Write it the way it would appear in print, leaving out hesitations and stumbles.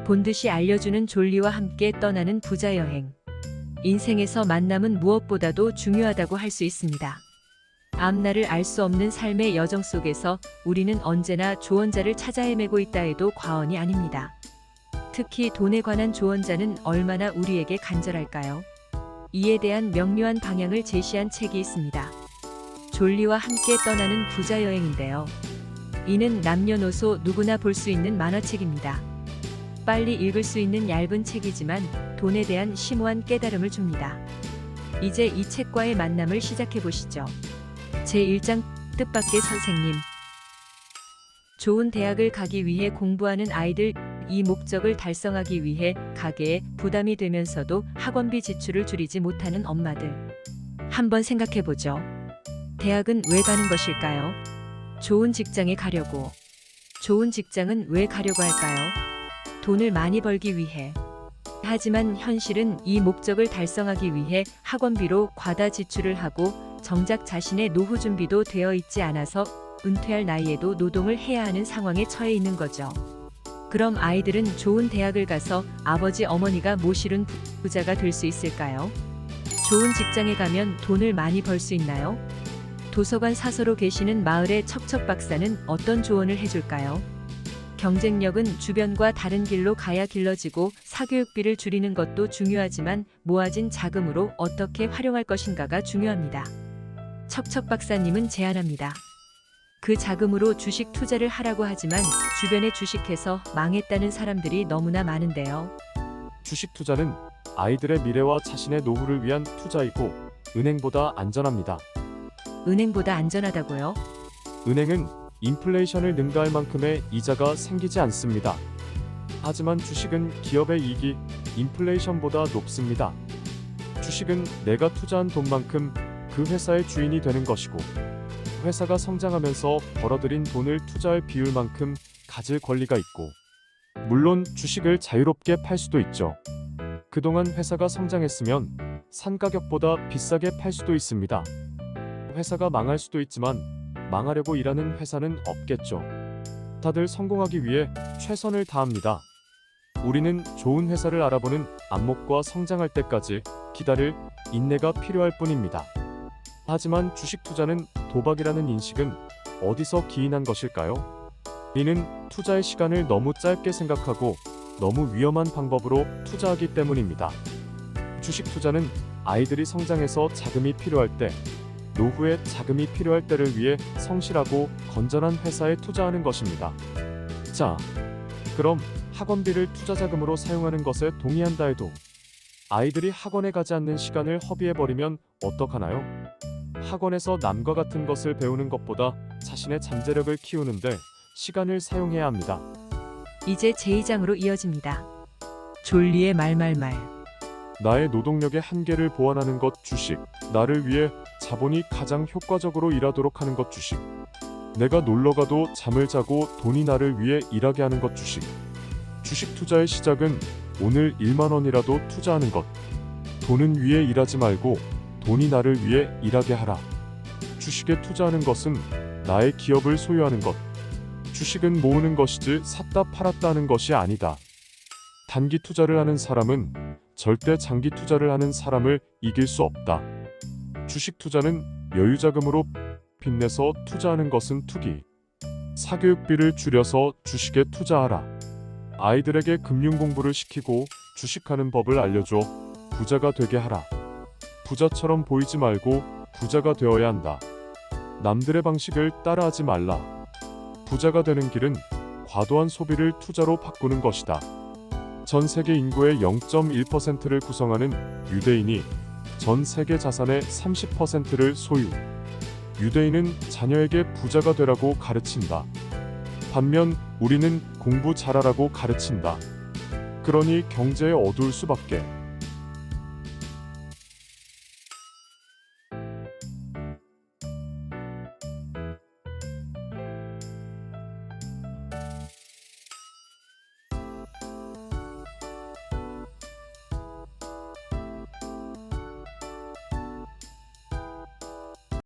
본듯이 알려주는 졸리와 함께 떠나는 부자 여행. 인생에서 만남은 무엇보다도 중요하다고 할 수 있습니다. 앞날을 알 수 없는 삶의 여정 속에서 우리는 언제나 조언자를 찾아 헤매고 있다 해도 과언이 아닙니다. 특히 돈에 관한 조언자는 얼마나 우리에게 간절할까요? 이에 대한 명료한 방향을 제시한 책이 있습니다. 졸리와 함께 떠나는 부자 여행인데요. 이는 남녀노소 누구나 볼 수 있는 만화책입니다. 빨리 읽을 수 있는 얇은 책이지만 돈에 대한 심오한 깨달음을 줍니다. 이제 이 책과의 만남을 시작해 보시죠. 제1장 뜻밖의 선생님. 좋은 대학을 가기 위해 공부하는 아이들, 이 목적을 달성하기 위해 가계에 부담이 되면서도 학원비 지출을 줄이지 못하는 엄마들. 한번 생각해 보죠. 대학은 왜 가는 것일까요? 좋은 직장에 가려고. 좋은 직장은 왜 가려고 할까요? 돈을 많이 벌기 위해. 하지만 현실은 이 목적을 달성하기 위해 학원비로 과다 지출을 하고 정작 자신의 노후 준비도 되어 있지 않아서 은퇴할 나이에도 노동을 해야 하는 상황에 처해 있는 거죠. 그럼 아이들은 좋은 대학을 가서 아버지 어머니가 모시는 부자가 될 수 있을까요? 좋은 직장에 가면 돈을 많이 벌 수 있나요? 도서관 사서로 계시는 마을의 척척 박사는 어떤 조언을 해줄까요? 경쟁력은 주변과 다른 길로 가야 길러지고 사교육비를 줄이는 것도 중요하지만 모아진 자금으로 어떻게 활용할 것인가가 중요합니다. 척척 박사님은 제안합니다. 그 자금으로 주식 투자를 하라고 하지만 주변에 주식해서 망했다는 사람들이 너무나 많은데요. 주식 투자는 아이들의 미래와 자신의 노후를 위한 투자이고 은행보다 안전합니다. 은행보다 안전하다고요? 은행은 인플레이션을 능가할 만큼의 이자가 생기지 않습니다. 하지만 주식은 기업의 이익이 인플레이션보다 높습니다. 주식은 내가 투자한 돈만큼 그 회사의 주인이 되는 것이고 회사가 성장하면서 벌어들인 돈을 투자할 비율만큼 가질 권리가 있고 물론 주식을 자유롭게 팔 수도 있죠. 그동안 회사가 성장했으면 산 가격보다 비싸게 팔 수도 있습니다. 회사가 망할 수도 있지만 망하려고 일하는 회사는 없겠죠. 다들 성공하기 위해 최선을 다합니다. 우리는 좋은 회사를 알아보는 안목과 성장할 때까지 기다릴 인내가 필요할 뿐입니다. 하지만 주식 투자는 도박이라는 인식은 어디서 기인한 것일까요? 이는 투자의 시간을 너무 짧게 생각하고 너무 위험한 방법으로 투자하기 때문입니다. 주식 투자는 아이들이 성장해서 자금이 필요할 때, 노후에 자금이 필요할 때를 위해 성실하고 건전한 회사에 투자하는 것입니다. 자, 그럼 학원비를 투자 자금으로 사용하는 것에 동의한다 해도 아이들이 학원에 가지 않는 시간을 허비해버리면 어떡하나요? 학원에서 남과 같은 것을 배우는 것보다 자신의 잠재력을 키우는데 시간을 사용해야 합니다. 이제 제2장으로 이어집니다. 졸리의 말말말. 나의 노동력의 한계를 보완하는 것 주식. 나를 위해 자본이 가장 효과적으로 일하도록 하는 것 주식. 내가 놀러가도 잠을 자고 돈이 나를 위해 일하게 하는 것 주식. 주식 투자의 시작은 오늘 1만 원이라도 투자하는 것. 돈은 위해 일하지 말고 돈이 나를 위해 일하게 하라. 주식에 투자하는 것은 나의 기업을 소유하는 것. 주식은 모으는 것이지 샀다 팔았다 하는 것이 아니다. 단기 투자를 하는 사람은 절대 장기 투자를 하는 사람을 이길 수 없다. 주식 투자는 여유자금으로 빚내서 투자하는 것은 투기. 사교육비를 줄여서 주식에 투자하라. 아이들에게 금융 공부를 시키고 주식하는 법을 알려줘 부자가 되게 하라. 부자처럼 보이지 말고 부자가 되어야 한다. 남들의 방식을 따라하지 말라. 부자가 되는 길은 과도한 소비를 투자로 바꾸는 것이다. 전 세계 인구의 0.1%를 구성하는 유대인이 전 세계 자산의 30%를 소유. 유대인은 자녀에게 부자가 되라고 가르친다. 반면 우리는 공부 잘하라고 가르친다. 그러니 경제에 어두울 수밖에.